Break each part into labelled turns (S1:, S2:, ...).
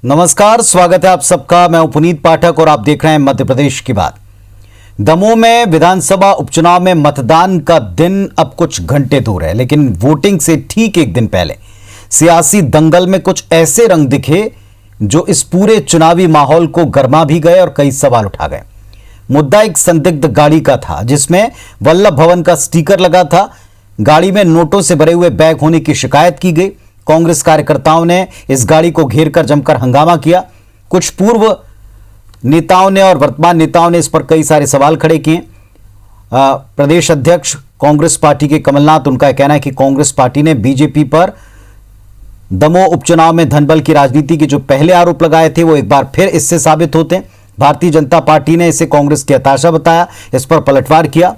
S1: नमस्कार, स्वागत है आप सबका। मैं हूं पुनीत पाठक और आप देख रहे हैं मध्य प्रदेश की बात। दमोह में विधानसभा उपचुनाव में मतदान का दिन अब कुछ घंटे दूर है, लेकिन वोटिंग से ठीक एक दिन पहले सियासी दंगल में कुछ ऐसे रंग दिखे जो इस पूरे चुनावी माहौल को गर्मा भी गए और कई सवाल उठा गए। मुद्दा एक संदिग्ध गाड़ी का था जिसमें वल्लभ भवन का स्टिकर लगा था। गाड़ी में नोटों से भरे हुए बैग होने की शिकायत की गई। कांग्रेस कार्यकर्ताओं ने इस गाड़ी को घेरकर जमकर हंगामा किया। कुछ पूर्व नेताओं ने और वर्तमान नेताओं ने इस पर कई सारे सवाल खड़े किए। प्रदेश अध्यक्ष कांग्रेस पार्टी के कमलनाथ, उनका कहना है कि कांग्रेस पार्टी ने बीजेपी पर दमोह उपचुनाव में धनबल की राजनीति के जो पहले आरोप लगाए थे वो एक बार फिर इससे साबित होते हैं। भारतीय जनता पार्टी ने इसे कांग्रेस की हताशा बताया, इस पर पलटवार किया।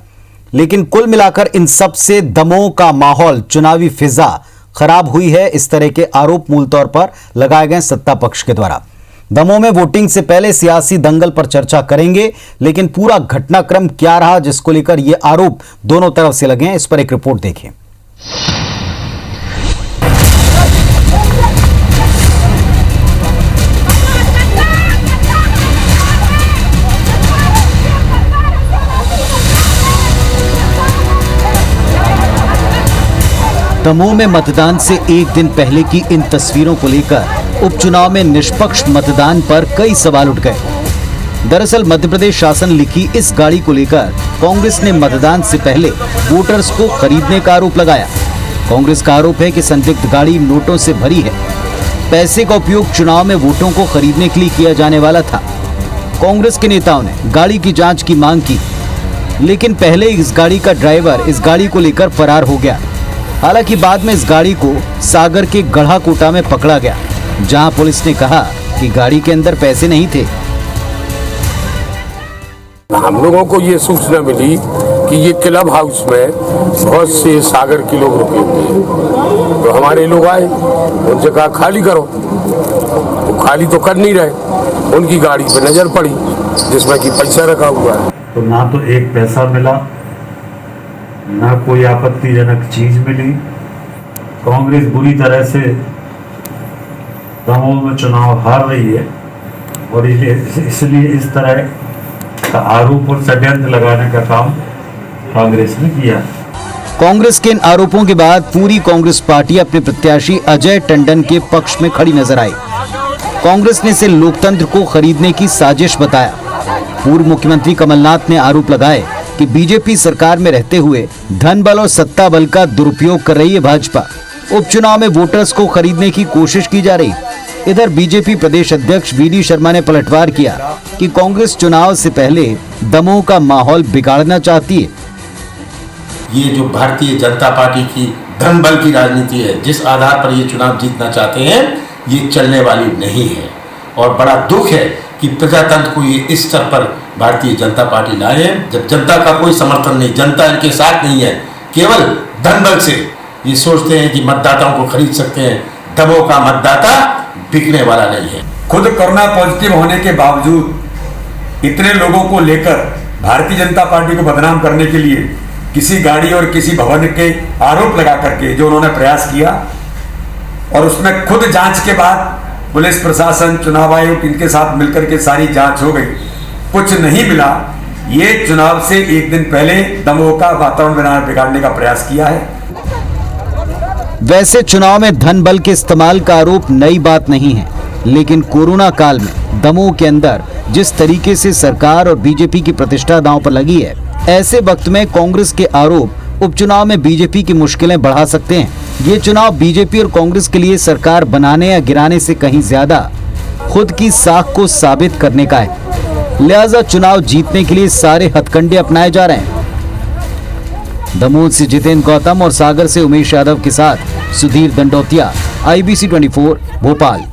S1: लेकिन कुल मिलाकर इन सब से दमोह का माहौल, चुनावी फिजा खराब हुई है, इस तरह के आरोप मूल तौर पर लगाए गए सत्ता पक्ष के द्वारा। दमोह में वोटिंग से पहले सियासी दंगल पर चर्चा करेंगे, लेकिन पूरा घटनाक्रम क्या रहा जिसको लेकर ये आरोप दोनों तरफ से लगे हैं, इस पर एक रिपोर्ट देखें। दमोह में मतदान से एक दिन पहले की इन तस्वीरों को लेकर उपचुनाव में निष्पक्ष मतदान पर कई सवाल उठ गए। दरअसल मध्य प्रदेश शासन लिखी इस गाड़ी को लेकर कांग्रेस ने मतदान से पहले वोटर्स को खरीदने का आरोप लगाया। कांग्रेस का आरोप है कि संदिग्ध गाड़ी नोटों से भरी है। पैसे का उपयोग चुनाव में वोटों को खरीदने के लिए किया जाने वाला था। कांग्रेस के नेताओं ने गाड़ी की जांच की मांग की, लेकिन पहले इस गाड़ी का ड्राइवर इस गाड़ी को लेकर फरार हो गया। हालांकि बाद में इस गाड़ी को सागर के गढ़ाकोटा में पकड़ा गया, जहां पुलिस ने कहा कि गाड़ी के अंदर पैसे नहीं थे।
S2: हम लोगों को ये सूचना मिली कि ये क्लब हाउस में बहुत से सागर के लोग रुके हुए हैं, तो हमारे लोग आए, उनसे कहा खाली करो। वो खाली तो कर नहीं रहे। उनकी गाड़ी पर नजर पड़ी जिसमें कि पैसा रखा हुआ है।
S3: तो ना तो एक पैसा मिला, ना कोई आपत्तिजनक चीज मिली। कांग्रेस बुरी तरह से दमोह में चुनाव हार रही है और इसलिए इस तरह का आरोप और षड्यंत्र लगाने का काम कांग्रेस ने किया।
S1: कांग्रेस के इन आरोपों के बाद पूरी कांग्रेस पार्टी अपने प्रत्याशी अजय टंडन के पक्ष में खड़ी नजर आई। कांग्रेस ने इसे लोकतंत्र को खरीदने की साजिश बताया। पूर्व मुख्यमंत्री कमलनाथ ने आरोप लगाए कि बीजेपी सरकार में रहते हुए धन बल और सत्ता बल का दुरुपयोग कर रही है भाजपा। उपचुनाव में वोटर्स को खरीदने की कोशिश की जा रही। इधर बीजेपी प्रदेश अध्यक्ष वी.डी. शर्मा ने पलटवार किया कि कांग्रेस चुनाव से पहले दमोह का माहौल बिगाड़ना चाहती है।
S4: ये जो भारतीय जनता पार्टी की धन बल की राजनीति है, जिस आधार पर ये चुनाव जीतना चाहते हैं, ये चलने वाली नहीं है। और बड़ा दुख है कि प्रजातंत्र को ये इस स्तर पर भारतीय जनता पार्टी लाए है, जब जनता का कोई समर्थन नहीं, जनता इनके साथ नहीं है। केवल धन बल से ये सोचते हैं कि मतदाताओं को खरीद सकते हैं। दमोह का मतदाता बिकने वाला नहीं है।
S5: खुद कोरोना पॉजिटिव होने के बावजूद इतने लोगों को लेकर भारतीय जनता पार्टी को बदनाम करने के लिए किसी गाड़ी और किसी भवन के आरोप लगा करके जो उन्होंने प्रयास किया, और उसमें खुद जांच के बाद पुलिस प्रशासन, चुनाव आयोग, इनके साथ मिलकर के सारी जांच हो गई, कुछ नहीं मिला। ये चुनाव से एक दिन पहले दमोह का वातावरण बिगाड़ने का प्रयास किया है।
S1: वैसे चुनाव में धन बल के इस्तेमाल का आरोप नई बात नहीं है, लेकिन कोरोना काल में दमोह के अंदर जिस तरीके से सरकार और बीजेपी की प्रतिष्ठा दांव पर लगी है, ऐसे वक्त में कांग्रेस के आरोप उपचुनाव में बीजेपी की मुश्किलें बढ़ा सकते हैं। ये चुनाव बीजेपी और कांग्रेस के लिए सरकार बनाने या गिराने से कहीं ज्यादा खुद की साख को साबित करने का है। लिहाजा चुनाव जीतने के लिए सारे हथकंडे अपनाए जा रहे हैं। दमोह से जितेंद्र गौतम और सागर से उमेश यादव के साथ सुधीर दंडोतिया, IBC 24 भोपाल।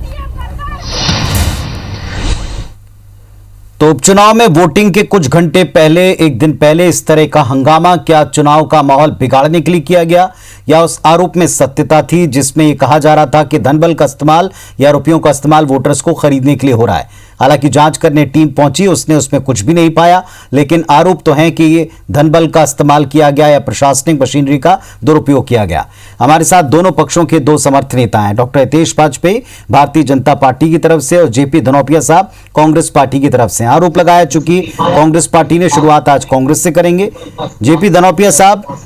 S1: तो उपचुनाव में वोटिंग के कुछ घंटे पहले, एक दिन पहले इस तरह का हंगामा क्या चुनाव का माहौल बिगाड़ने के लिए किया गया, या उस आरोप में सत्यता थी जिसमें यह कहा जा रहा था कि धनबल का इस्तेमाल या रुपयों का इस्तेमाल वोटर्स को खरीदने के लिए हो रहा है? हालांकि जांच करने टीम पहुंची, उसने उसमें कुछ भी नहीं पाया, लेकिन आरोप तो है कि ये धनबल का इस्तेमाल किया गया या प्रशासनिक मशीनरी का दुरुपयोग किया गया। हमारे साथ दोनों पक्षों के दो समर्थ नेता हैं, डॉक्टर हितेश वाजपेयी भारतीय जनता पार्टी की तरफ से और जेपी धनौपिया साहब कांग्रेस पार्टी की तरफ से। आरोप लगाया चूंकि कांग्रेस पार्टी ने शुरुआत आज कांग्रेस से करेंगे। जेपी धनौपिया साहब,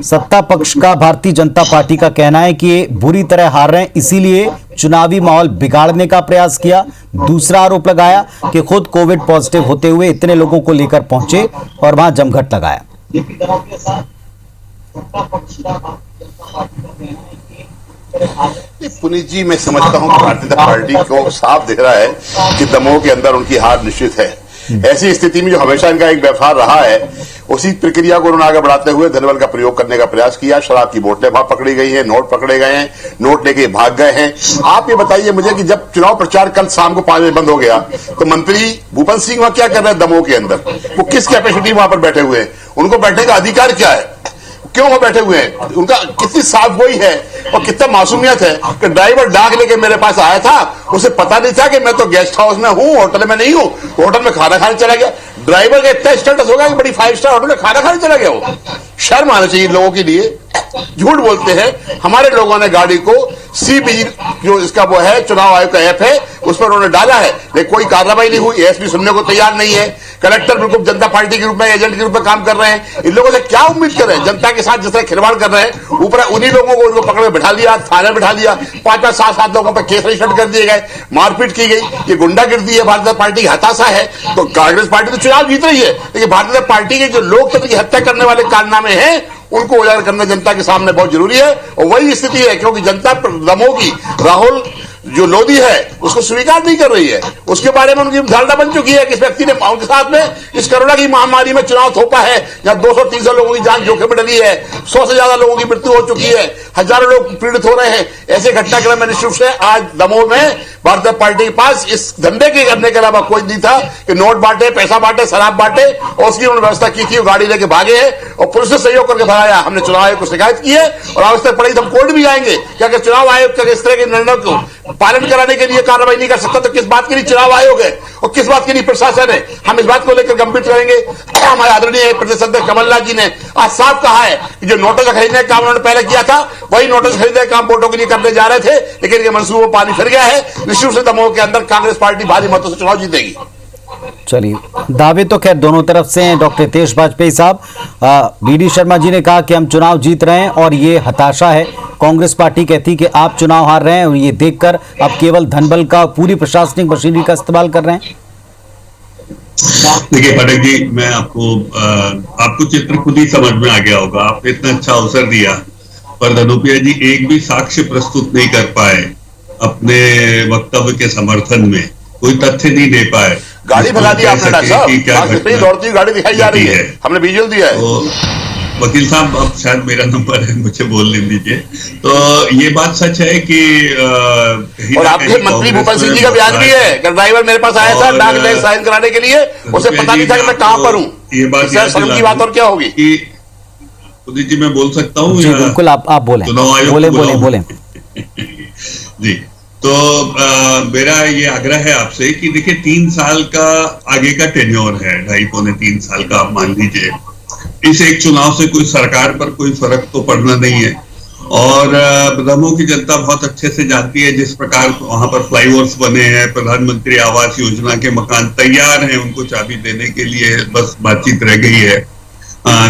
S1: सत्ता पक्ष का भारतीय जनता पार्टी का कहना है कि ये बुरी तरह हार रहे हैं, इसीलिए चुनावी माहौल बिगाड़ने का प्रयास किया। दूसरा आरोप लगाया कि खुद कोविड पॉजिटिव होते हुए इतने लोगों को लेकर पहुंचे और वहां जमघट लगाया।
S6: पुनीत जी, मैं समझता हूं कि भारतीय जनता पार्टी को साफ दिख रहा है कि दमोह के अंदर उनकी हार निश्चित है। ऐसी स्थिति में जो हमेशा इनका एक व्यवहार रहा है, उसी प्रक्रिया को उन्होंने आगे बढ़ाते हुए धनबल का प्रयोग करने का प्रयास किया। शराब की बोतलें वहां पकड़ी गई हैं, नोट पकड़े गए हैं, नोट लेके भाग गए हैं। आप ये बताइए मुझे कि जब चुनाव प्रचार कल शाम को 5 बजे बंद हो गया, तो मंत्री भूपेंद्र सिंह वहां क्या कर रहे हैं दमोह के अंदर? वो किस कैपेसिटी वहां पर बैठे हुए हैं? उनको बैठने का अधिकार क्या है? क्यों वो बैठे हुए हैं? उनका कितनी साफ गोई है और कितना मासूमियत है कि ड्राइवर डाक लेके मेरे पास आया था, उसे पता नहीं था कि मैं तो गेस्ट हाउस में हूं, होटल में नहीं हूं, होटल में खाना खाने चला गया। ड्राइवर का इतना स्टेटस होगा कि बड़ी 5 स्टार होटल में खाना खाने चला गया। वो शर्म आना चाहिए लोगों के लिए। झूठ बोलते हैं। हमारे लोगों ने गाड़ी को सीबीजी जो इसका वो है चुनाव आयोग का ऐप है, उस पर उन्होंने डाला है, लेकिन कोई कार्रवाई नहीं हुई। एसपी सुनने को तैयार नहीं है। कलेक्टर बिल्कुल जनता पार्टी के रूप में एजेंट के रूप में काम कर रहे हैं। इन लोगों से क्या उम्मीद कर रहे हैं? जनता के साथ जिस तरह खिलवाड़ कर रहे हैं, ऊपर उन्हीं लोगों को उनको पकड़ में बैठा लिया, थाने बैठा लिया, 5-5, 7-7 लोगों पर केस रजिस्टर कर दिए गए, मारपीट की गई। ये गुंडागिर्दी है, भारतीय जनता पार्टी की हताशा है। तो कांग्रेस पार्टी तो चुनाव जीत रही है, लेकिन भारतीय जनता पार्टी के जो लोकतंत्र की हत्या करने वाले कारनामे हैं, उनको उजागर करना जनता के सामने बहुत जरूरी है। और वही स्थिति है, क्योंकि जनता दमोह की राहुल जो लोधी है उसको स्वीकार नहीं कर रही है। उसके बारे में उनकी धारणा बन चुकी है कि इस व्यक्ति ने उनके साथ में इस कोरोना की महामारी में चुनाव थोपा है, जहां 200-300 लोगों की जान जोखिम में डली है, 100 से ज्यादा लोगों की मृत्यु हो चुकी है, हजारों लोग पीड़ित हो रहे हैं। ऐसे घटनाक्रम में निश्चित से आज दमोह में भारतीय पार्टी के पास इस धंधे के करने के अलावा कोई नहीं था कि नोट बांटे, पैसा बांटे, शराब बांटे, और उसकी उन्होंने व्यवस्था की थी। गाड़ी लेके भागे हैं और पुलिस से सहयोग करके भगाया। हमने चुनाव आयोग को शिकायत की है और आवश्यकता पड़ी तो हम कोर्ट भी जाएंगे। क्या अगर चुनाव आयोग का इस तरह के निर्णय को पालन कराने के लिए कार्रवाई नहीं कर सकता, तो किस बात के लिए चुनाव आयोग है और किस बात के लिए प्रशासन है? हम इस बात को लेकर गंभीर करेंगे। हमारे आदरणीय प्रदेश अध्यक्ष कमलनाथ जी ने आज साफ कहा है कि जो नोटों से खरीदने का काम उन्होंने पहले किया था, वही नोटों से खरीदने का काम वोटों के लिए करने जा रहे थे, लेकिन ये मंसूबों पानी फिर गया है। निश्चित से दमोह के अंदर कांग्रेस पार्टी भारी मतों से चुनाव जीतेगी।
S1: चलिए, दावे तो खैर दोनों तरफ से हैं। डॉक्टर हितेश वाजपेयी साहब, बीडी शर्मा जी ने कहा कि हम चुनाव जीत रहे हैं और ये हताशा है। कांग्रेस पार्टी कहती कि आप चुनाव हार रहे हैं और ये देखकर अब केवल धनबल का पूरी प्रशासनिक मशीनरी का इस्तेमाल कर रहे हैं।
S7: देखिए पाठक जी, मैं आपको चित्र खुद ही समझ में आ गया होगा। आपने इतना अच्छा अवसर दिया, पर धनौपिया जी एक भी साक्ष्य प्रस्तुत नहीं कर पाए अपने वक्तव्य के समर्थन में, कोई तथ्य नहीं दे पाए।
S6: गाड़ी फैला दी आपने डॉक्टर साहब, दौड़ती गाड़ी दिखाई जा रही है, हमने विजुअल दिया है।
S7: तो वकील साहब, अब शायद मेरा नंबर है, मुझे बोलने दीजिए। तो ये बात सच है कि
S6: और आपके मंत्री भूपेंद्र सिंह जी का बयान भी है कि ड्राइवर मेरे पास आया था डाक ले साइन कराने के लिए, उसे पता नहीं था कि मैं कहां पर हूं। ये बात शर्म की बात और क्या होगी?
S7: जी मैं बोल सकता हूँ?
S1: जी बिल्कुल, आप बोलें, बोले
S7: जी। तो मेरा ये आग्रह है आपसे कि देखिए 3 साल का आगे का टेन्योर है, 2.5-3 साल का आप मान लीजिए। इस एक चुनाव से कोई सरकार पर कोई फर्क तो पड़ना नहीं है। और दमोह की जनता बहुत अच्छे से जानती है जिस प्रकार वहां पर फ्लाईओवर्स बने हैं, प्रधानमंत्री आवास योजना के मकान तैयार हैं, उनको चाबी देने के लिए बस बातचीत रह गई है।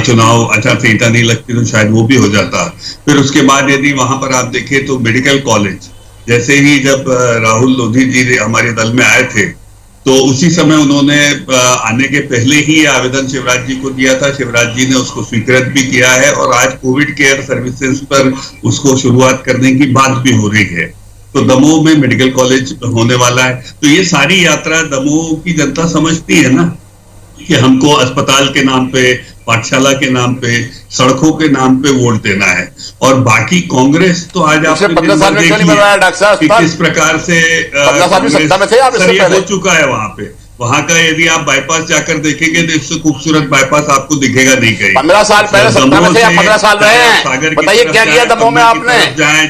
S7: चुनाव आचार संहिता नहीं लगती तो शायद वो भी हो जाता। फिर उसके बाद यदि वहां पर आप देखें तो मेडिकल कॉलेज, जैसे ही जब राहुल लोधी जी हमारे दल में आए थे तो उसी समय उन्होंने आने के पहले ही आवेदन शिवराज जी को दिया था। शिवराज जी ने उसको स्वीकृत भी किया है और आज कोविड केयर सर्विसेज पर उसको शुरुआत करने की बात भी हो रही है। तो दमोह में मेडिकल कॉलेज होने वाला है। तो ये सारी यात्रा दमोह की जनता समझती है ना कि हमको अस्पताल के नाम पे, पाठशाला के नाम पे, सड़कों के नाम पे वोट देना है। और बाकी कांग्रेस तो आज आपने
S6: 15 साल में क्यों नहीं बनवाया डॉक्टर साहब?
S7: किस प्रकार से हो चुका है वहां पे। वहां का यदि आप बाईपास जाकर देखेंगे तो इससे खूबसूरत बाईपास आपको दिखेगा नहीं कहीं।
S6: 15 साल पहले सत्ता में थे या 15 साल रहे हैं? बताइए क्या किया दमोह में आपने?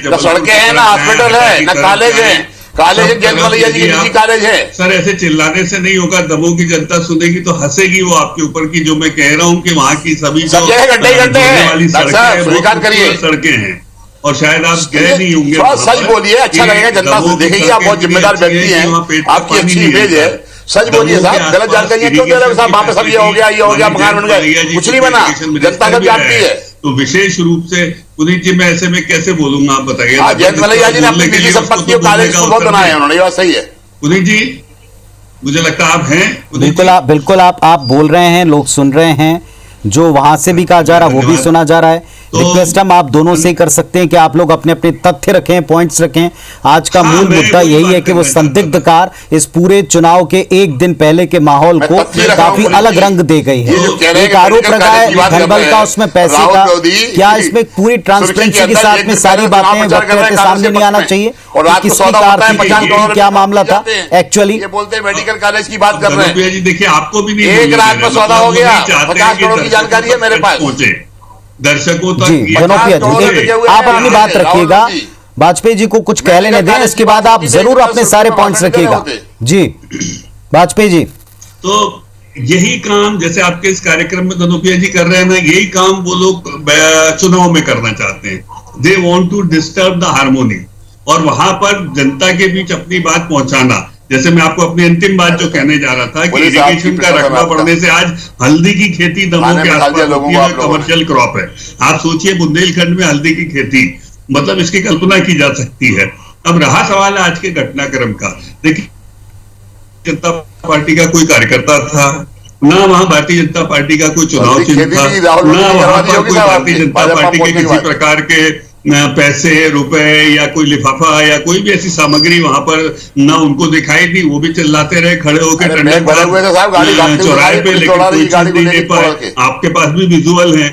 S6: न सड़कें हैं, ना हॉस्पिटल है, ना कॉलेज है, कॉलेज जयंत मलैया जी की निजी कॉलेज है।
S7: सर ऐसे चिल्लाने से नहीं होगा, दमोह की जनता सुनेगी तो हंसेगी वो आपके ऊपर की जो मैं कह रहा हूँ कि वहाँ की सभी
S6: सब जगह गड्ढे ही गड्ढे हैं।
S7: वाली
S6: साहब, स्वीकार करिए।
S7: सड़कें हैं और शायद आप गए नहीं होंगे।
S6: थोड़ा सच बोलिए, अच्छा लगेगा, जनता देखेगी। आप बहुत जिम्मेदार व्यक्ति हैं, आपकी अच्छी इमेज है, सच बोलिए साहब। गलत जानकारी क्यों दे रहे हो साहब? वहां पे सब ये हो गया, मकान बन गए, कुछ नहीं बना, जनता सब जानती है।
S7: तो विशेष रूप से पुनीत जी, मैं ऐसे में कैसे बोलूंगा आप बताइए।
S6: जयंत मलैया जी ने अपनी निजी संपत्ति और कॉलेज को बहुत बनाया है उन्होंने, ये बात सही है।
S7: पुनीत जी मुझे लगता है आप हैं।
S1: बिल्कुल आप बोल रहे हैं, लोग सुन रहे हैं, जो वहां से भी कहा जा रहा है वो भी सुना जा रहा है। रिक्वेस्ट हम आप दोनों से ही कर सकते हैं कि आप लोग अपने अपने तथ्य रखें, पॉइंट्स रखें। आज का मूल मुद्दा यही है कि वो संदिग्ध कार इस पूरे चुनाव के एक दिन पहले के माहौल को काफी अलग रंग दे गई है। एक आरोप लगा है धनबल का, उसमें पैसे का, क्या इसमें पूरी ट्रांसपेरेंसी के साथ में सारी बातें वक्त के सामने नहीं आना चाहिए? किसकी कार थी, क्या मामला था एक्चुअली?
S6: बोलते हैं मेडिकल कॉलेज की बात कर रहे हैं
S7: जी। देखिए आपको भी नहीं,
S6: एक रात में सौदा हो गया, 50 करोड़ की जानकारी है मेरे पास।
S7: दर्शकों तक
S1: जी जनोपिया जी, आप अपनी बात रखिएगा, वाजपेयी जी को कुछ कह लेने दें, इसके बाद आप जरूर अपने सारे पॉइंट्स रखिएगा। जी वाजपेयी जी,
S7: तो यही काम जैसे आपके इस कार्यक्रम में धनोपिया जी कर रहे हैं ना, यही काम वो लोग चुनाव में करना चाहते हैं। They want to disturb the harmony और वहां पर जनता के बीच अपनी बात पहुंचाना। जैसे मैं आपको अपनी अंतिम बात जो कहने जा रहा था कि इरिगेशन का रकबा बढ़ने से आज हल्दी की खेती दमोह के आसपास होती है, कमर्शियल क्रॉप है। आप सोचिए बुंदेलखंड में हल्दी की खेती, मतलब इसकी कल्पना की जा सकती है। अब रहा सवाल आज के घटनाक्रम का, देखिए जनता पार्टी का कोई कार्यकर्ता था ना, वहां भारतीय जनता पार्टी का कोई चुनाव चिन्ह था ना, वहां पर कोई भारतीय जनता पार्टी के किसी प्रकार के पैसे, रुपए या कोई लिफाफा या कोई भी ऐसी सामग्री वहां पर ना उनको दिखाई दी। वो भी चिल्लाते रहे खड़े होकर चौराहे पे, लेकिन कोई चीज नहीं दे पाए। आपके पास भी विजुअल है।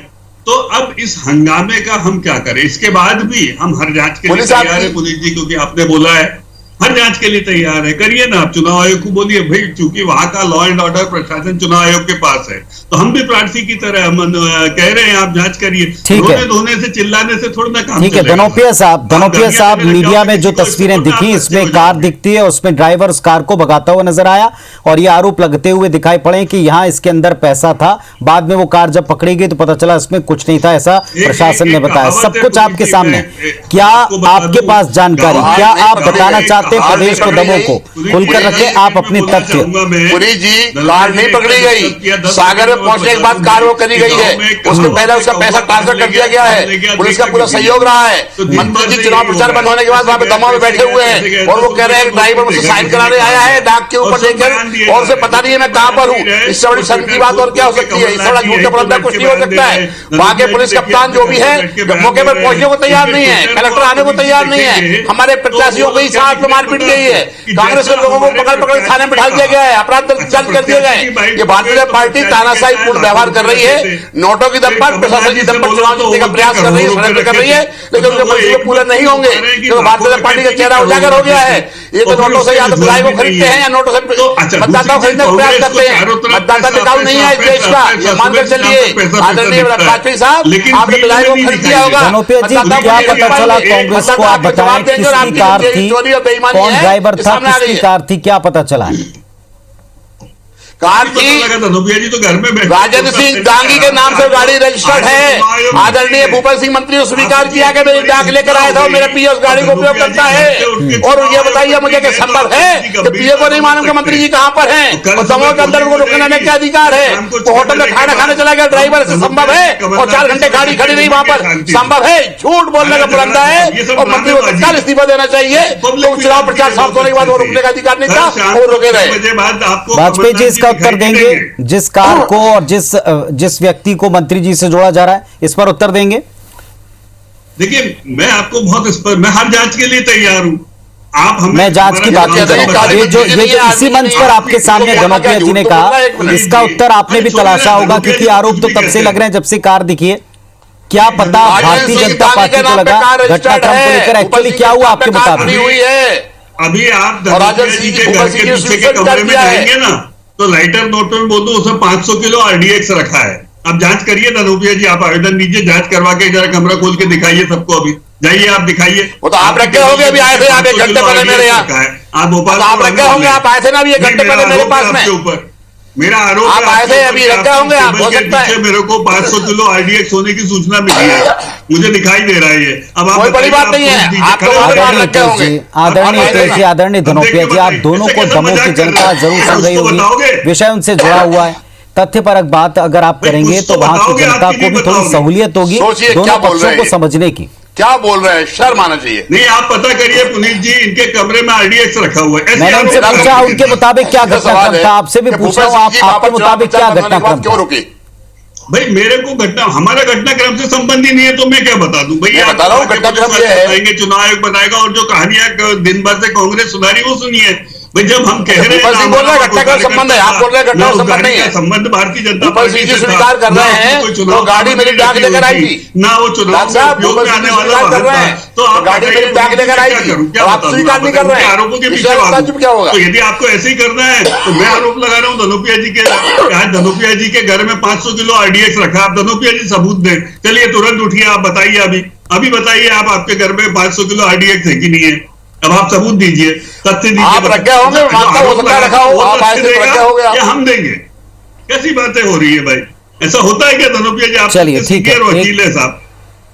S7: तो अब इस हंगामे का हम क्या करें? इसके बाद भी हम हर जांच के लिए तैयार है पुनीत जी, क्योंकि आपने बोला है हर जांच के लिए तैयार है। करिए ना, आप चुनाव आयोग को बोलिए भाई, चूंकि वहां का लॉ एंड ऑर्डर प्रशासन चुनाव आयोग के पास है, तो हम भी प्रार्थी की तरह हम कह रहे हैं आप जांच करिए। रोने धोने से, चिल्लाने से थोड़ा ना काम
S1: ठीक है। धनोपिया साहब मीडिया में जो तस्वीरें दिखी, इसमें कार दिखती है, उसमें ड्राइवर उस कार को भगाता हुआ नजर आया और ये आरोप लगते हुए दिखाई पड़े कि यहाँ इसके अंदर पैसा था। बाद में वो कार जब पकड़ी गई तो पता चला इसमें कुछ नहीं था, ऐसा प्रशासन ने बताया। सब कुछ आपके सामने। क्या आपके पास जानकारी, क्या आप बताना चाहते प्रदेश को, दमोह को खुलकर रखे आप अपने तथ्य?
S6: पुरी जी, कार नहीं पकड़ी गई, सागर में पहुंचने के बाद कार वो करी गई है, उसके पहले उसका पैसा ट्रांसफर कर दिया गया है, पुलिस का पूरा सहयोग रहा है। मंत्री जी चुनाव प्रचार बंद होने के बाद वहां पे दमोह में बैठे हुए हैं और वो कह रहे हैं ड्राइवर मुझसे साइन कराने आया है डाक के ऊपर लेकर, और उसे पता नहीं है मैं कहां पर हूं। इससे बड़ी शर्म की बात और क्या हो सकती है? इससे बड़ा झूठ का पर्दा कुछ नहीं हो सकता है। वहां के पुलिस कप्तान जो भी है मौके पर पहुंचने को तैयार नहीं है, कलेक्टर आने को तैयार नहीं है। हमारे प्रत्याशियों को ही साथ में मारपीट गई है, कांग्रेस के लोगों को पकड़ पकड़ थाने में बिठा दिया गया है, अपराध दर्ज कर दिए गए। ये भारतीय जनता पार्टी तानाशाही पूर्ण व्यवहार कर रही है, नोटों की दम पर, प्रशासन की दम पर चुनाव जीतने का प्रयास कर रही है, षड्यंत्र कर रही है, लेकिन उनके मंसूबे पूरे नहीं होंगे क्योंकि भारतीय जनता पार्टी का चेहरा उजागर हो गया है। ये तो नोटों से या तो विधायक को खरीदते हैं या नोटों से मतदाताओं को खरीदने का प्रयास करते हैं। मतदाता टिकाऊ नहीं है इस देश का, ये मानकर चलिए। आदरणीय वाजपेयी साहब, आपने विधायक को खरीद दिया होगा।
S1: धनोपिया जी, क्या पता चला कांग्रेस को? आप बताएं किसकी कार थी, कौन ड्राइवर था, किसकी कार थी, क्या पता चला?
S6: कार थी
S7: जी तो घर में
S6: राजेंद्र सिंह डांगी के नाम से गाड़ी रजिस्टर्ड है। आदरणीय भूपेंद्र सिंह मंत्री ने स्वीकार किया कि मैं डाक लेकर आया था और मेरा पीए उस गाड़ी को उपयोग करता है। और ये बताइए मुझे कि संभव है कि पीए को नहीं मालूम कि मंत्री जी कहां पर हैं और दमोह के अंदर उनको रुकने में क्या अधिकार है? तो होटल में खाना खाने चला गया ड्राइवर से संभव है और 4 घंटे गाड़ी खड़ी रही वहां पर, संभव है? झूठ बोलने का पुरंदा है और मंत्री को तत्काल इस्तीफा देना चाहिए। तो चुनाव प्रचार समाप्त होने के बाद वो रुकने का अधिकार नहीं था और रुके रहे।
S1: वाजपेयी जी इसका उत्तर देंगे? जिस कार को और जिस व्यक्ति को मंत्री जी से जोड़ा जा रहा है, इस पर उत्तर देंगे?
S7: देखिए मैं आपको बहुत मैं हर जांच के लिए तैयार हूं। आप
S1: मैं जांच की बात कर रहा हूं। ये जो इसी मंच पर आपके सामने धनोपिया जी ने कहा, इसका उत्तर आपने भी तलाशा होगा क्योंकि आरोप तो तब से लग रहे हैं जब से कार दिखी है। क्या पता भारतीय जनता पार्टी को लगा घटनाक्रम को लेकर एक्चुअली क्या हुआ आपके मुताबिक?
S7: अभी आप जी के घर के पीछे के कमरे में जाएंगे ना तो लाइटर नोट में बोल दो उसमें 500 किलो RDX रखा है। अब जांच करिए धनोपिया जी, आप आवेदन दीजिए, जांच करवा के जरा कमरा खोल के दिखाइए सबको। अभी जाइए आप दिखाइए।
S6: वो तो आप रखे होंगे, अभी आए थे आप 1 घंटे पहले मेरे यहाँ।
S7: आप भोपाल
S6: आप रखे होंगे, आप आए थे ना अभी 1 घंटे पहले मेरे पास में।
S7: ऊपर मेरा आरोप
S6: आप आए थे, अभी रखे होंगे आप, हो सकता है।
S7: मेरे को 500 किलो RDX होने की सूचना मिली है, मुझे दिखाई दे रहा है ये। अब आप
S6: कोई बड़ी बात नहीं है, आप
S1: आदरणीय धनोपिया जी, आप दोनों को दमोह की जनता जरूर सुन रही होगी, विषय उनसे जुड़ा हुआ है। तथ्यपरक बात अगर आप करेंगे तो वहां की जनता को भी थोड़ी सहूलियत होगी दोनों पक्षों को समझने की।
S6: क्या बोल रहे हैं, शर्म आना चाहिए।
S7: नहीं, आप पता करिए पुनीत जी, इनके कमरे में RDX रखा हुआ है।
S1: मैंने उनसे पूछा उनके मुताबिक क्या घटनाक्रम था, आपसे भी पूछ रहा हूँ आपके मुताबिक क्या घटनाक्रम
S6: क्यों रुकी?
S7: भाई मेरे को हमारा घटनाक्रम से संबंधी नहीं है, तो मैं क्या बता दूं? भैया
S6: बता रहा हूँ, घटनाक्रम ये है,
S7: चुनाव आयोग बनाएगा और जो कहानियां दिन भर से कांग्रेस सुना रही वो सुनिए। भाई जब हम कह रहे हैं
S6: बोल रहे घटना का संबंध है, आप बोल रहे घटना का संबंध नहीं है,
S7: संबंध भारतीय जनता पार्टी से
S6: स्वीकार कर रहे हैं, तो गाड़ी मेरी डाक लेकर आई थी
S7: ना, वो चुनाव में उपयोग में आने वाला वाहन था, तो आप
S6: गाड़ी मेरी डाक लेकर आई थी, आप स्वीकार नहीं कर रहे हैं,
S7: आरोपों के पीछे
S6: क्या होगा?
S7: तो यदि आपको ऐसे ही करना है तो मैं आरोप लगा रहा हूँ धनोपिया जी के, धनोपिया जी के घर में 500 किलो RDX रखा। आप धनोपिया जी सबूत दें, चलिए तुरंत उठिए, आप बताइए, अभी बताइए, आप आपके घर में 500 किलो RDX है कि नहीं है? अब आप सबूत दीजिए, तथ्य दीजिए।
S6: आप रखे होंगे, रखा हो, आप
S7: या हम देंगे? कैसी बातें हो रही है भाई, ऐसा होता है क्या धनोपिया जी? आप
S1: चलिए ठीक है,
S7: वकील है साहब।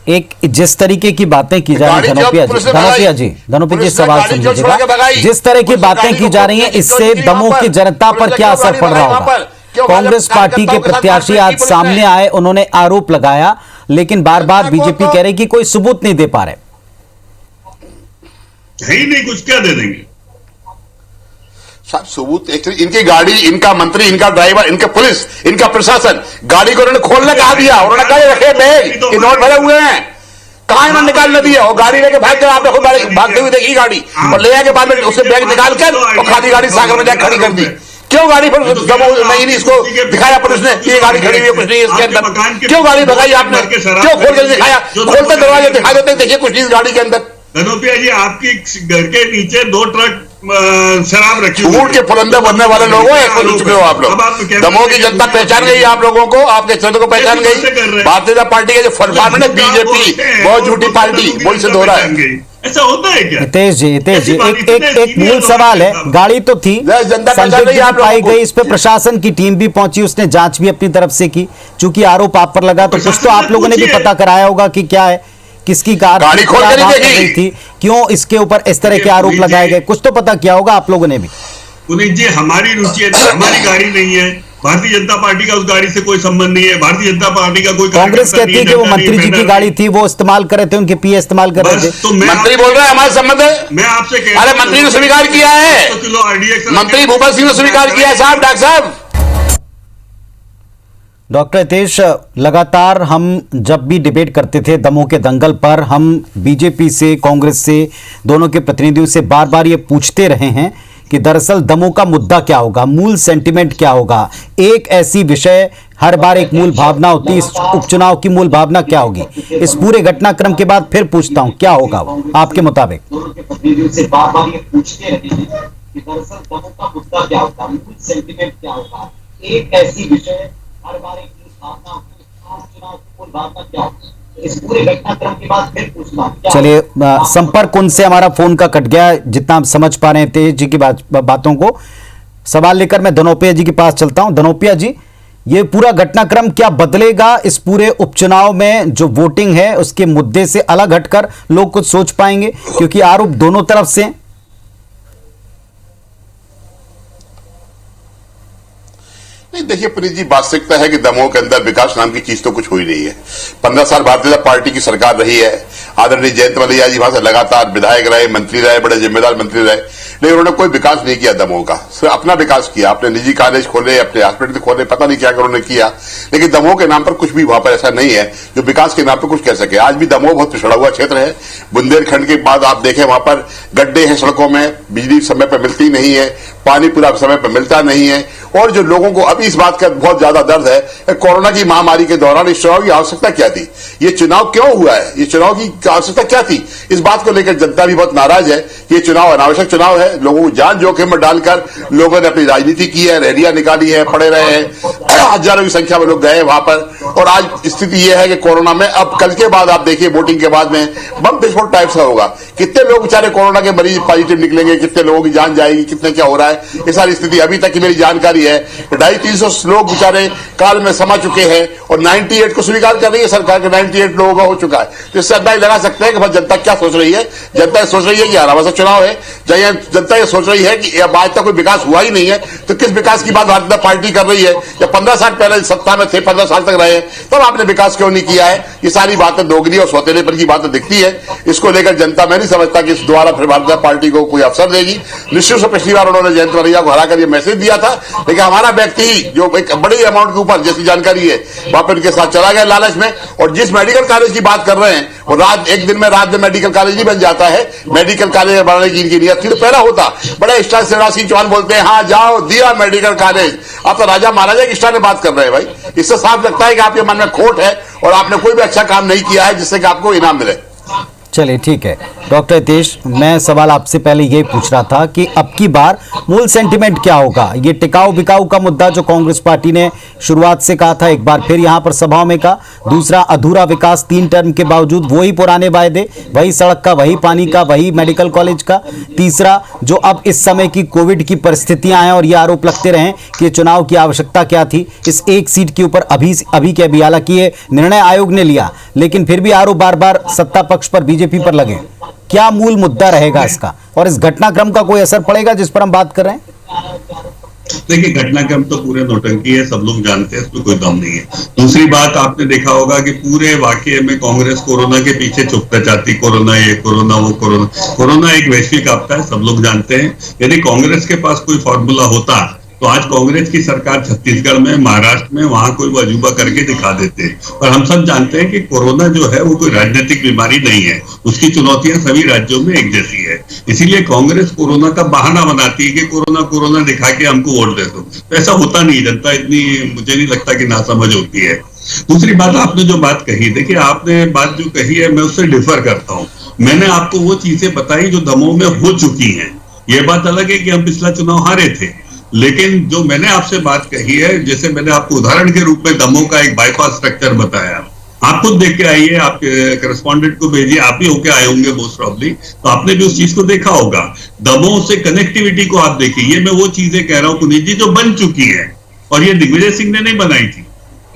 S1: एक जिस तरीके की बातें की जा रही है धनोपिया जी सवाल सुनिएगा, जिस तरह की बातें की जा रही हैं इससे दमोह की जनता पर क्या असर पड़ रहा होगा? कांग्रेस पार्टी के प्रत्याशी आज सामने आए, उन्होंने आरोप लगाया, लेकिन बार बार बीजेपी कह रही कि कोई सबूत नहीं दे पा रहे।
S7: है ही नहीं कुछ, क्या दे देंगे
S6: साहब सबूत? इनकी गाड़ी, इनका मंत्री, इनका ड्राइवर, इनका पुलिस, इनका प्रशासन, गाड़ी को उन्होंने खोलने कहा दिया, उन्होंने कहा रखे बैग, ये नोट भरे हुए हैं, कहां इन्होंने निकालने दिया? और गाड़ी लेके भाग गए, आपने खुद भागते हुए देखी गाड़ी, और ले आके बाद में उससे बैग निकाल कर और खाली गाड़ी सागर में जाकर खड़ी कर दी। क्यों गाड़ी पर नहीं इसको दिखाया पुलिस ने, ये गाड़ी खड़ी हुई है, कुछ नहीं इसके अंदर? क्यों गाड़ी भगाई आपने? क्यों खोल कर दिखाया? खोलते दरवाजे दिखा देते, देखिए कुछ नहीं इस गाड़ी के अंदर।
S7: धनोपिया जी, आपकी घर के नीचे 2 ट्रक शराब रखी
S6: हुई, के पुरंदर बनने वाले लोगों को चुके हो आप लोग। दमोह की जनता पहचान गई आप लोगों को, आपके चरित्र को पहचान गई। भारतीय जनता पार्टी के जो फॉर्मेट है बीजेपी, बहुत झूठी पार्टी, बोल से दोहरा है।
S7: ऐसा होता है क्या?
S1: हितेश जी एक मूल सवाल है, गाड़ी तो थी, पाई गई, इस पे प्रशासन की टीम भी पहुंची, उसने जांच भी अपनी तरफ से की। चूंकि आरोप आप पर लगा तो कुछ तो आप लोगों ने भी पता कराया होगा कि क्या है, किसकी गाड़ी खोल कर रही थी, क्यों इसके ऊपर इस तरह के आरोप लगाए गए, कुछ तो पता किया होगा आप लोगों ने भी।
S7: पुनीत जी, हमारी रुचि है, हमारी गाड़ी नहीं है, भारतीय जनता पार्टी का उस गाड़ी से कोई संबंध नहीं है, भारतीय जनता पार्टी का कोई
S1: कांग्रेस कहती है कि वो मंत्री जी की गाड़ी थी, वो इस्तेमाल कर रहे थे, उनके पीए इस्तेमाल कर रहे थे।
S7: तो
S6: मंत्री बोल रहे हैं हमारे संबंध है,
S7: मैं आपसे कह रहा हूं,
S6: अरे मंत्री ने स्वीकार किया है, मंत्री भूपेश सिंह ने स्वीकार किया है साहब। डॉक्टर साहब,
S1: डॉक्टर हितेश, लगातार हम जब भी डिबेट करते थे दमोह के दंगल पर, हम बीजेपी से, कांग्रेस से, दोनों के प्रतिनिधियों से बार बार ये पूछते रहे हैं कि दरअसल दमोह का मुद्दा क्या होगा, मूल सेंटिमेंट क्या होगा। एक ऐसी विषय, हर बार एक मूल भावना होती है, इस उपचुनाव की मूल भावना क्या होगी? इस पूरे घटनाक्रम के बाद फिर पूछता हूं, क्या होगा आपके मुताबिक?
S8: एक ऐसी विषय, हर बार एक भावना, चुनाव की मूल भावना क्या होगी? इस पूरे घटनाक्रम के बाद फिर पूछना।
S1: चलिए, संपर्क उनसे हमारा फोन का कट गया, जितना आप समझ पा रहे हैं तेज जी की बातों को। सवाल लेकर मैं धनोपिया जी के पास चलता हूं। धनोपिया जी, ये पूरा घटनाक्रम क्या बदलेगा इस पूरे उपचुनाव में? जो वोटिंग है उसके मुद्दे से अलग हटकर लोग कुछ सोच पाएंगे, क्योंकि आरोप दोनों तरफ से।
S6: नहीं, देखिए पुनीत जी, वास्तविकता है कि दमोह के अंदर विकास नाम की चीज तो कुछ हुई नहीं है। 15 साल भारतीय जनता पार्टी की सरकार रही है, आदरणीय जयंत मलैया जी वहां से लगातार विधायक रहे, मंत्री रहे, बड़े जिम्मेदार मंत्री रहे, लेकिन उन्होंने कोई विकास नहीं किया दमोह का। सिर्फ अपना विकास किया, अपने निजी कॉलेज खोले, अपने हॉस्पिटल खोले, पता नहीं क्या उन्होंने किया, लेकिन दमोह के नाम पर कुछ भी वहां पर ऐसा नहीं है जो विकास के नाम पर कुछ कह सके। आज भी दमोह बहुत पिछड़ा हुआ क्षेत्र है। बुंदेलखंड के बाद आप देखें, वहां पर गड्ढे हैं सड़कों में, बिजली समय पर मिलती नहीं है, पानी पूरा समय पर मिलता नहीं है, और जो लोगों को अभी इस बात का बहुत ज्यादा दर्द है, कोरोना की महामारी के दौरान इस चुनाव की आवश्यकता क्या थी, ये चुनाव क्यों हुआ है, ये चुनाव की आवश्यकता क्या थी, इस बात को लेकर जनता भी बहुत नाराज है। ये चुनाव अनावश्यक चुनाव है, लोगों को जान जोखिम में डालकर लोगों ने अपनी राजनीति की है, रैलियां निकाली है, पड़े रहे हैं, हजारों की संख्या में लोग गए वहां पर। और आज स्थिति यह है कि कोरोना में अब कल के बाद आप देखिए वोटिंग के बाद में बम विस्फोट टाइप का होगा। कितने लोग बेचारे कोरोना के मरीज पॉजिटिव निकलेंगे, कितने लोगों की जान जाएगी, कितने क्या हो रहा है, ये सारी स्थिति अभी तक की मेरी जानकारी है 250-300 लोग बेचारे काल में समा चुके हैं और 98 को स्वीकार कर रही है सरकार के 98 लोगों का हो चुका है। तो इससे अंदाजा लगा सकते हैं कि भाई जनता क्या सोच रही है। जनता सोच रही है कि आराम से चुनाव है, जनता ये सोच रही है कि अब आज तक कोई विकास हुआ ही नहीं है, तो किस विकास की बात भारतीय जनता पार्टी कर रही है। जब 15 साल पहले सत्ता में थे, 15 साल तक रहे, तब आपने विकास क्यों नहीं किया है। ये सारी बातें दोगली और सौतेलेपन की बातें दिखती है। इसको लेकर जनता मैं नहीं समझता कि इस द्वारा फिर भारतीय जनता पार्टी को कोई अवसर देगी। निश्चित से पिछली बार उन्होंने जयंत मलैया को हराकर ये मैसेज दिया था, लेकिन हमारा व्यक्ति जो एक बड़ी अमाउंट के ऊपर जैसी जानकारी है वहां पर उनके साथ चला गया लालच में। और जिस मेडिकल कॉलेज की बात कर रहे हैं वो एक दिन में रात में मेडिकल कॉलेज नहीं बन जाता है। मेडिकल कॉलेज बनाने की इनकी नियत थी तो पहला होता। बड़े स्टार शिवराज सिंह चौहान बोलते हैं हाँ जाओ दिया मेडिकल कॉलेज। आप तो राजा महाराजा की स्टार में बात कर रहे हैं भाई। इससे साफ लगता है कि आपके मन में खोट है और आपने कोई भी अच्छा काम नहीं किया है जिससे कि आपको इनाम मिले।
S1: चलिए ठीक है डॉक्टर हितेश, मैं सवाल आपसे पहले यही पूछ रहा था कि अब की बार मूल सेंटिमेंट क्या होगा। ये टिकाऊ बिकाऊ का मुद्दा जो कांग्रेस पार्टी ने शुरुआत से कहा था, एक बार फिर यहां पर सभाओं में कहा। दूसरा, अधूरा विकास 3 टर्म के बावजूद वही पुराने वायदे, वही सड़क का, वही पानी का, वही मेडिकल कॉलेज का। तीसरा, जो अब इस समय की कोविड की परिस्थितियां हैं और ये आरोप लगते रहे कि चुनाव की आवश्यकता क्या थी इस एक सीट के ऊपर अभी के अभी। हालांकि ये निर्णय आयोग ने लिया लेकिन फिर भी आरोप बार बार सत्ता पक्ष पर बीजेपी पर लगे। क्या मूल मुद्दा रहेगा इसका और इस घटनाक्रम का कोई असर पड़ेगा जिस पर हम बात कर रहे हैं?
S7: देखिए घटनाक्रम तो पूरे नौटंकी है, सब लोग जानते हैं, इसमें कोई दम नहीं है। दूसरी बात आपने देखा होगा कि पूरे वाकये में कांग्रेस कोरोना के पीछे छुपता चाहती, कोरोना ये कोरोना वो कोरोना। कोरोना एक वैश्विक आपदा है, सब लोग जानते हैं। यदि कांग्रेस के पास कोई फॉर्मूला होता तो आज कांग्रेस की सरकार छत्तीसगढ़ में, महाराष्ट्र में, वहां कोई अजूबा करके दिखा देते। और हम सब जानते हैं कि कोरोना जो है वो कोई राजनीतिक बीमारी नहीं है, उसकी चुनौतियां सभी राज्यों में एक जैसी है। इसीलिए कांग्रेस कोरोना का बहाना बनाती है कि कोरोना कोरोना दिखा के हमको वोट दे दो। तो ऐसा होता नहीं, जनता इतनी मुझे नहीं लगता कि नासमझ होती है। दूसरी बात आपने जो बात कही, देखिए आपने बात जो कही है मैं उससे डिफर करता हूँ। मैंने आपको वो चीजें बताई जो दमोह में हो चुकी है। ये बात अलग है कि हम पिछला चुनाव हारे थे, लेकिन जो मैंने आपसे बात कही है, जैसे मैंने आपको उदाहरण के रूप में दमोह का एक बाईपास स्ट्रक्चर बताया, आप खुद देख के आइए, आपके करस्पॉन्डेंट को भेजिए, आप ही होके आए होंगे मोस्ट प्रॉब्ली, तो आपने भी उस चीज को देखा होगा। दमोह से कनेक्टिविटी को आप देखिए। ये मैं वो चीजें कह रहा हूं पुनीत जी जो बन चुकी है, और ये दिग्विजय सिंह ने नहीं बनाई थी,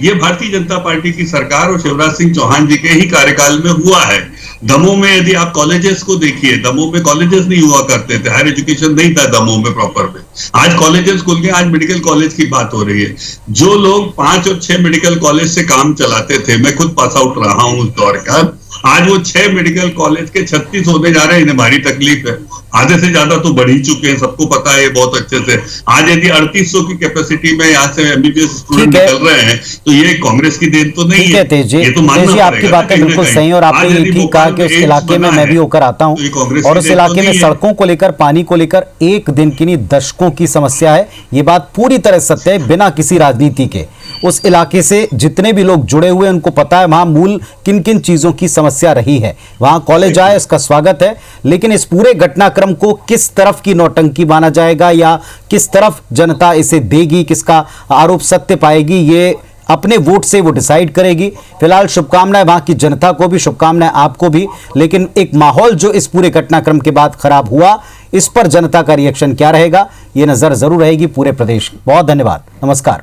S7: ये भारतीय जनता पार्टी की सरकार और शिवराज सिंह चौहान जी के ही कार्यकाल में हुआ है। दमोह में यदि आप कॉलेजेस को देखिए, दमोह में कॉलेजेस नहीं हुआ करते थे, हायर एजुकेशन नहीं था दमोह में प्रॉपर में। आज कॉलेजेस खुल गए, आज मेडिकल कॉलेज की बात हो रही है। जो लोग 5 और 6 मेडिकल कॉलेज से काम चलाते थे, मैं खुद पास आउट रहा हूं उस दौर का, आज वो 6 मेडिकल कॉलेज के 36 होने जा रहे हैं। इन्हें भारी तकलीफ है, आधे से ज्यादा तो बढ़ ही चुके हैं, सबको पता है बहुत अच्छे से। आज यदि 3800 की कैपेसिटी में यहाँ से एमबीबीएस स्टूडेंट निकल रहे हैं तो ये कांग्रेस की देन तो नहीं है। ये तो मानना पड़ेगा।
S1: आपकी बातें बिल्कुल सही, और आपने ये ठीक कहा कि उस इलाके में मैं भी होकर आता हूँ और उस इलाके में सड़कों को लेकर, पानी को लेकर एक दिन की नहीं दशकों की समस्या है। ये बात पूरी तरह सत्य है, बिना किसी राजनीति के। उस इलाके से जितने भी लोग जुड़े हुए उनको पता है वहां मूल किन किन चीजों की समस्या रही है। वहां कॉलेज आए, इसका स्वागत है, लेकिन इस पूरे घटनाक्रम को किस तरफ की नौटंकी माना जाएगा या किस तरफ जनता इसे देगी, किसका आरोप सत्य पाएगी, ये अपने वोट से वो डिसाइड करेगी। फिलहाल शुभकामनाएं वहां की जनता को भी, शुभकामनाएं आपको भी, लेकिन एक माहौल जो इस पूरे घटनाक्रम के बाद खराब हुआ, इस पर जनता का रिएक्शन क्या रहेगा, ये नजर जरूर रहेगी पूरे प्रदेश। बहुत धन्यवाद, नमस्कार।